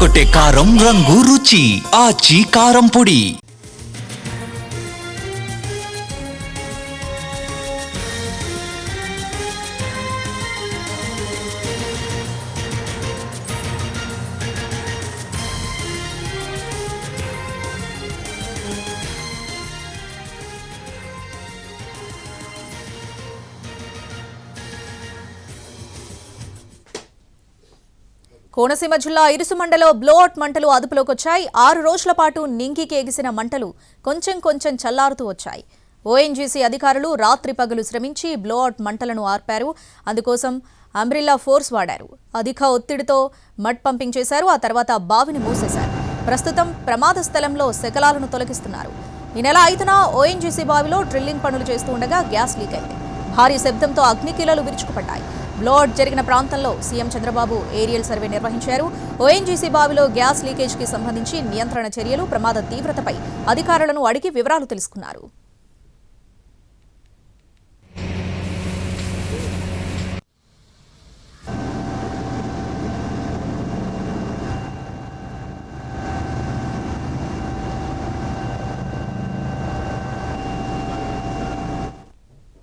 అదరగొట్టే కారం రంగు రుచి ఆచి కారం పొడి. కోనసీమ జిల్లా ఇరుసుమండలో బ్లోఅవుట్ మంటలు అదుపులోకి వచ్చాయి. 6 రోజుల పాటు నింగికి ఎగిసిన మంటలు కొంచెం చల్లారుతూ వచ్చాయి. ఓఎన్జీసీ అధికారులు రాత్రి పగలు శ్రమించి బ్లోఅవుట్ మంటలను ఆర్పారు. అందుకోసం అంబ్రిల్లా ఫోర్స్ వాడారు. అధిక ఒత్తిడితో మడ్ పంపింగ్ చేశారు. ఆ తర్వాత బావిని మూసేశారు. ప్రస్తుతం ప్రమాద స్థలంలో శకలాలను తొలగిస్తున్నారు. ఈ నెల 5న ఓఎన్జీసీ బావిలో డ్రిల్లింగ్ పనులు చేస్తూ ఉండగా గ్యాస్ లీక్ అయింది. భారీ శబ్దంతో అగ్నికీలలు విరుచుకుపడ్డాయి. బ్లోఅవుట్ జరిగిన ప్రాంతంలో సీఎం చంద్రబాబు ఏరియల్ సర్వే నిర్వహించారు. ఓఎన్జీసీ బావిలో గ్యాస్ లీకేజ్కి సంబంధించి నియంత్రణ చర్యలు, ప్రమాద తీవ్రతపై అధికారులను అడిగి వివరాలు తెలుసుకున్నారు.